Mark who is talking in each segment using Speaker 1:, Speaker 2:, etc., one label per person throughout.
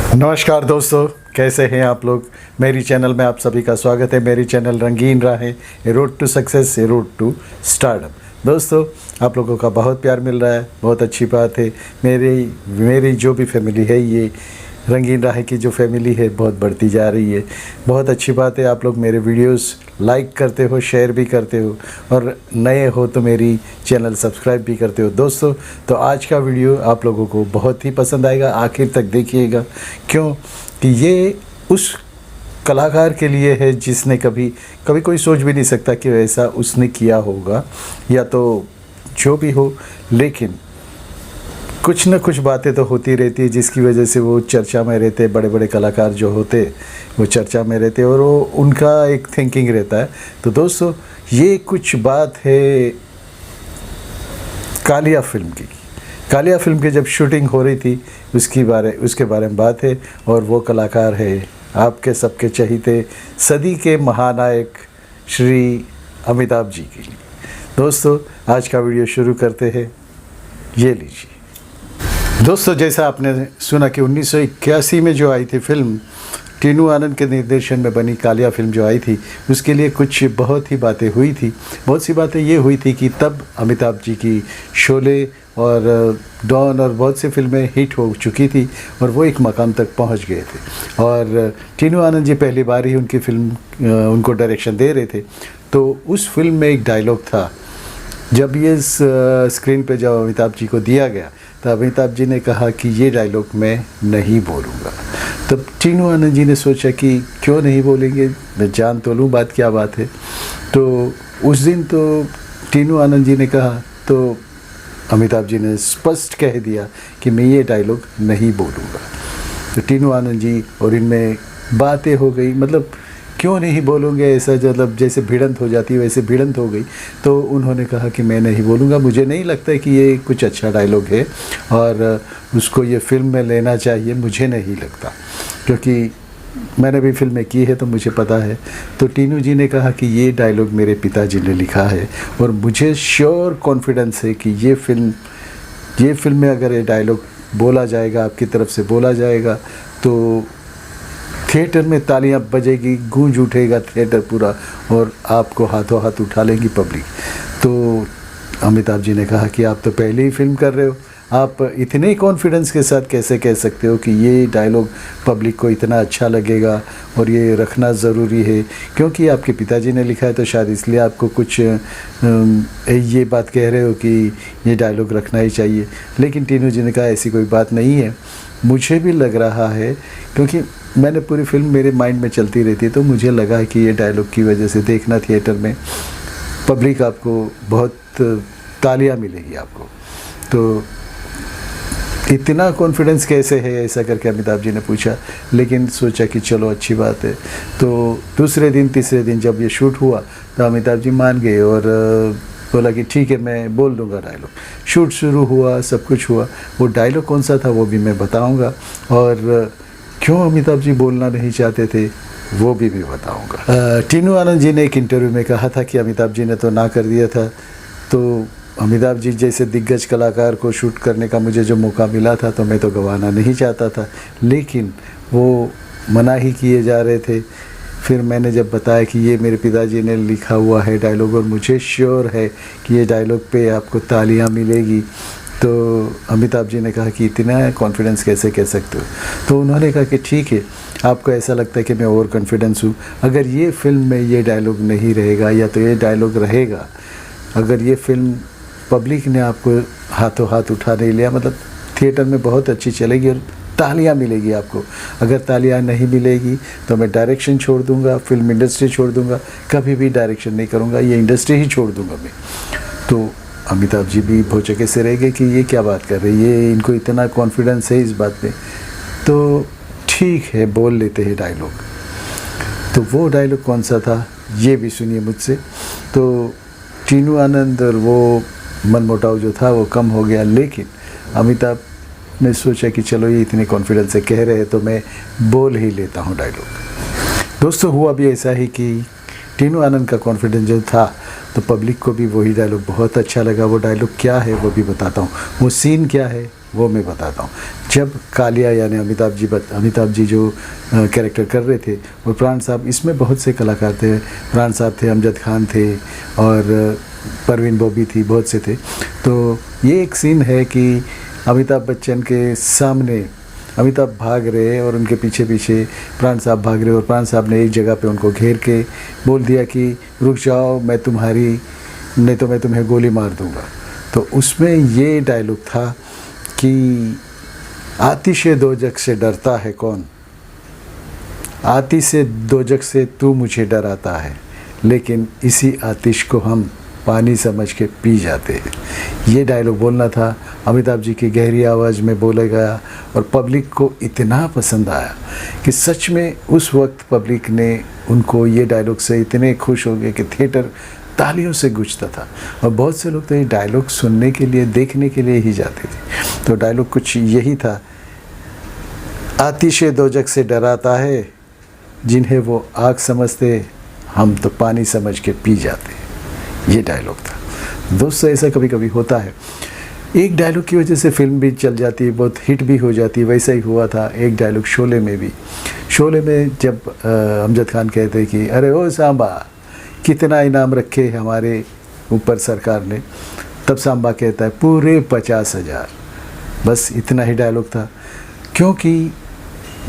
Speaker 1: नमस्कार दोस्तों, कैसे हैं आप लोग। मेरी चैनल में आप सभी का स्वागत है। मेरी channel Rangeen Raahein, a road to success, a road to stardom. दोस्तों, आप लोगों का बहुत प्यार मिल रहा है, बहुत अच्छी बात है। मेरी जो भी फैमिली है, ये रंगीन राहें की जो फैमिली है बहुत बढ़ती जा रही है। बहुत अच्छी बात है, आप लोग मेरे वीडियोस लाइक करते हो, शेयर भी करते हो और नए हो तो मेरी चैनल सब्सक्राइब भी करते हो। दोस्तों, तो आज का वीडियो आप लोगों को बहुत ही पसंद आएगा, आखिर तक देखिएगा। क्यों कि ये उस कलाकार के लिए है जिसने कभी कोई सोच भी नहीं सकता कि ऐसा उसने किया होगा, या तो जो भी हो, लेकिन कुछ न कुछ बातें तो होती रहती है जिसकी वजह से वो चर्चा में रहते। बड़े बड़े कलाकार जो होते वो चर्चा में रहते और वो उनका एक थिंकिंग रहता है। तो दोस्तों, ये कुछ बात है कालिया फिल्म की। कालिया फिल्म की जब शूटिंग हो रही थी उसके बारे में बात है, और वो कलाकार है आपके सबके चहीते, सदी के महानायक श्री अमिताभ जी के लिए। दोस्तों, आज का वीडियो शुरू करते हैं। ये लीजिए दोस्तों, जैसा आपने सुना कि 1981 में जो आई थी फिल्म, टीनू आनंद के निर्देशन में बनी कालिया फिल्म जो आई थी, उसके लिए कुछ बहुत ही बातें हुई थी। बहुत सी बातें ये हुई थी कि तब अमिताभ जी की शोले और डॉन और बहुत सी फिल्में हिट हो चुकी थी और वो एक मकाम तक पहुंच गए थे। और टीनू आनंद जी पहली बार ही उनकी फिल्म उनको डायरेक्शन दे रहे थे। तो उस फिल्म में एक डायलॉग था, जब ये स्क्रीन पे जब अमिताभ जी को दिया गया तो अमिताभ जी ने कहा कि ये डायलॉग मैं नहीं बोलूँगा। तब टीनू आनंद जी ने सोचा कि क्यों नहीं बोलेंगे, मैं जान तो लूँ बात क्या बात है। तो उस दिन तो टीनू आनंद जी ने कहा, तो अमिताभ जी ने स्पष्ट कह दिया कि मैं ये डायलॉग नहीं बोलूँगा। तो टीनू आनंद जी और इनमें बातें हो गई, मतलब क्यों नहीं बोलोगे, ऐसा मतलब जैसे भिड़ंत हो जाती है वैसे भिड़ंत हो गई। तो उन्होंने कहा कि मैं नहीं बोलूँगा, मुझे नहीं लगता कि ये कुछ अच्छा डायलॉग है और उसको ये फिल्म में लेना चाहिए, मुझे नहीं लगता, क्योंकि मैंने भी फिल्में की है तो मुझे पता है। तो टीनू जी ने कहा कि ये डायलॉग मेरे पिताजी ने लिखा है और मुझे श्योर कॉन्फिडेंस है कि ये फिल्म में अगर ये डायलॉग बोला जाएगा, आपकी तरफ से बोला जाएगा, तो थिएटर में तालियां बजेगी, गूंज उठेगा थिएटर पूरा और आपको हाथों हाथ उठा लेंगी पब्लिक। तो अमिताभ जी ने कहा कि आप तो पहले ही फिल्म कर रहे हो, आप इतने कॉन्फिडेंस के साथ कैसे कह सकते हो कि ये डायलॉग पब्लिक को इतना अच्छा लगेगा और ये रखना ज़रूरी है, क्योंकि आपके पिताजी ने लिखा है तो शायद इसलिए आपको कुछ ये बात कह रहे हो कि ये डायलॉग रखना ही चाहिए। लेकिन टीनू जी ने कहा ऐसी कोई बात नहीं है, मुझे भी लग रहा है, क्योंकि मैंने पूरी फिल्म मेरे माइंड में चलती रहती है, तो मुझे लगा कि ये डायलॉग की वजह से देखना थिएटर में पब्लिक आपको बहुत तालियां मिलेगी आपको। तो इतना कॉन्फिडेंस कैसे है, ऐसा करके अमिताभ जी ने पूछा। लेकिन सोचा कि चलो अच्छी बात है। तो दूसरे दिन तीसरे दिन जब ये शूट हुआ तो अमिताभ जी मान गए और बोला कि ठीक है, मैं बोल दूंगा डायलॉग। शूट शुरू हुआ, सब कुछ हुआ। वो डायलॉग कौन सा था वो भी मैं बताऊंगा, और क्यों अमिताभ जी बोलना नहीं चाहते थे वो भी बताऊंगा। टीनू आनंद जी ने एक इंटरव्यू में कहा था कि अमिताभ जी ने तो ना कर दिया था। तो अमिताभ जी जैसे दिग्गज कलाकार को शूट करने का मुझे जो मौका मिला था तो मैं तो गंवाना नहीं चाहता था, लेकिन वो मना ही किए जा रहे थे। फिर मैंने जब बताया कि ये मेरे पिताजी ने लिखा हुआ है डायलॉग और मुझे श्योर है कि ये डायलॉग पे आपको तालियां मिलेगी, तो अमिताभ जी ने कहा कि इतना कॉन्फिडेंस कैसे कह सकते हो। तो उन्होंने कहा कि ठीक है, आपको ऐसा लगता है कि मैं ओवर कॉन्फिडेंस हूँ, अगर ये फिल्म में ये डायलॉग नहीं रहेगा या तो ये डायलॉग रहेगा, अगर ये फिल्म पब्लिक ने आपको हाथों हाथ उठा नहीं लिया, मतलब थिएटर में बहुत अच्छी चलेगी और तालियां मिलेगी आपको। अगर तालियां नहीं मिलेगी तो मैं डायरेक्शन छोड़ दूंगा, फिल्म इंडस्ट्री छोड़ दूंगा, कभी भी डायरेक्शन नहीं करूंगा, ये इंडस्ट्री ही छोड़ दूंगा मैं। तो अमिताभ जी भी भौचके से रह गए कि ये क्या बात कर रही है, इनको इतना कॉन्फिडेंस है इस बात पे। तो ठीक है, बोल लेते हैं डायलॉग। तो वो डायलॉग कौन सा था ये भी सुनिए मुझसे। तो टीनू आनंद और वो मनमुटाव जो था वो कम हो गया, लेकिन अमिताभ ने सोचा कि चलो ये इतने कॉन्फिडेंस से कह रहे हैं तो मैं बोल ही लेता हूँ डायलॉग। दोस्तों, हुआ भी ऐसा ही कि टीनू आनंद का कॉन्फिडेंस जो था, तो पब्लिक को भी वही डायलॉग बहुत अच्छा लगा। वो डायलॉग क्या है वो भी बताता हूँ, वो सीन क्या है वो मैं बताता हूँ। जब कालिया यानी अमिताभ जी जो कैरेक्टर कर रहे थे, और प्राण साहब, इसमें बहुत से कलाकार थे, प्राण साहब थे, अमजद खान थे और परवीन बॉबी थी, बहुत से थे। तो ये एक सीन है कि अमिताभ बच्चन के सामने अमिताभ भाग रहे और उनके पीछे पीछे प्राण साहब भाग रहे, और प्राण साहब ने एक जगह पे उनको घेर के बोल दिया कि रुक जाओ, मैं तुम्हारी, नहीं तो मैं तुम्हें गोली मार दूंगा। तो उसमें ये डायलॉग था कि आतिशे दोजख से डरता है कौन, आतिशे दोजख से तू मुझे डराता है, लेकिन इसी आतिश को हम पानी समझ के पी जाते हैं। ये डायलॉग बोलना था, अमिताभ जी की गहरी आवाज़ में बोला गया और पब्लिक को इतना पसंद आया कि सच में उस वक्त पब्लिक ने उनको ये डायलॉग से इतने खुश हो गए कि थिएटर तालियों से गूंजता था। और बहुत से लोग तो ये डायलॉग सुनने के लिए, देखने के लिए ही जाते थे। तो डायलॉग कुछ यही था, आतिशे दोजख से डराता है, जिन्हें वो आग समझते, हम तो पानी समझ के पी जाते। ये डायलॉग था। दोस्तों, ऐसा कभी कभी होता है, एक डायलॉग की वजह से फिल्म भी चल जाती है, बहुत हिट भी हो जाती है। वैसा ही हुआ था एक डायलॉग शोले में भी। शोले में जब अमजद खान कहते कि अरे ओ सांबा, कितना इनाम रखे हमारे ऊपर सरकार ने, तब सांबा कहता है पूरे 50,000। बस इतना ही डायलॉग था, क्योंकि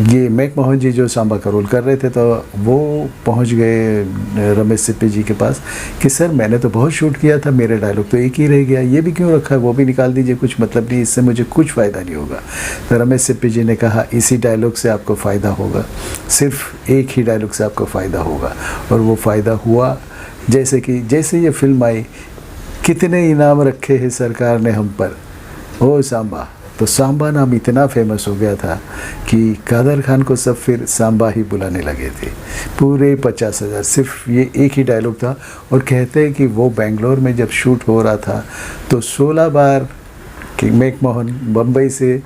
Speaker 1: ये मैकमोहन जी जो सांबा का रोल कर रहे थे, तो वो पहुंच गए रमेश सिप्पी जी के पास कि सर मैंने तो बहुत शूट किया था, मेरे डायलॉग तो एक ही रह गया, ये भी क्यों रखा है, वो भी निकाल दीजिए, कुछ मतलब नहीं, इससे मुझे कुछ फ़ायदा नहीं होगा। तो रमेश सिप्पी जी ने कहा इसी डायलॉग से आपको फ़ायदा होगा, सिर्फ एक ही डायलॉग से आपको फ़ायदा होगा। और वो फ़ायदा हुआ, जैसे ये फिल्म आई, कितने इनाम रखे हैं सरकार ने हम पर, ओ सांबा। तो सांबा नाम इतना फेमस हो गया था कि कादर खान को सब फिर सांबा ही बुलाने लगे थे। पूरे 50,000, सिर्फ ये एक ही डायलॉग था। और कहते हैं कि वो बेंगलोर में जब शूट हो रहा था तो 16 बार कि मैकमोहन बम्बई से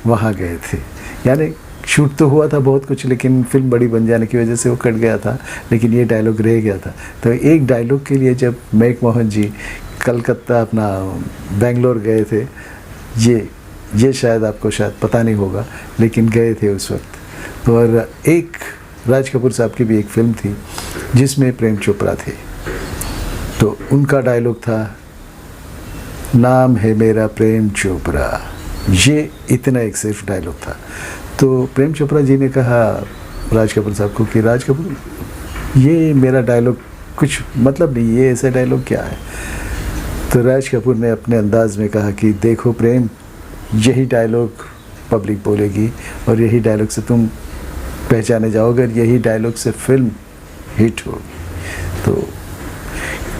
Speaker 1: वहाँ गए थे। यानी शूट तो हुआ था बहुत कुछ, लेकिन फिल्म बड़ी बन जाने की वजह से वो कट गया था, लेकिन ये डायलॉग रह गया था। तो एक डायलॉग के लिए जब मैकमोहन जी कलकत्ता अपना बेंगलोर गए थे, ये शायद आपको शायद पता नहीं होगा, लेकिन गए थे उस वक्त। और एक राज कपूर साहब की भी एक फिल्म थी जिसमें प्रेम चोपड़ा थे, तो उनका डायलॉग था, नाम है मेरा प्रेम चोपड़ा। ये इतना एक सिर्फ डायलॉग था। तो प्रेम चोपड़ा जी ने कहा राज कपूर साहब को कि राज कपूर, ये मेरा डायलॉग कुछ मतलब नहीं, ये ऐसा डायलॉग क्या है। तो राज कपूर ने अपने अंदाज में कहा कि देखो प्रेम, यही डायलॉग पब्लिक बोलेगी और यही डायलॉग से तुम पहचाने जाओगे, यही डायलॉग से फिल्म हिट होगी। तो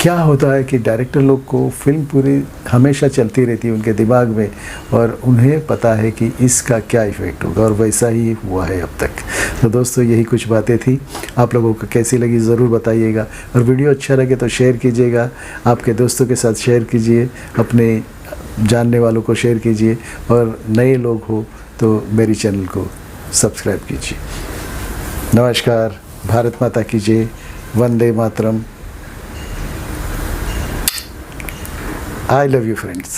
Speaker 1: क्या होता है कि डायरेक्टर लोग को फिल्म पूरी हमेशा चलती रहती है उनके दिमाग में, और उन्हें पता है कि इसका क्या इफ़ेक्ट होगा, और वैसा ही हुआ है अब तक। तो दोस्तों, यही कुछ बातें थी। आप लोगों को कैसी लगी ज़रूर बताइएगा, और वीडियो अच्छा लगे तो शेयर कीजिएगा, आपके दोस्तों के साथ शेयर कीजिए, अपने जानने वालों को शेयर कीजिए, और नए लोग हो तो मेरी चैनल को सब्सक्राइब कीजिए। नमस्कार, भारत माता की जय, Vande Mataram. I love you friends.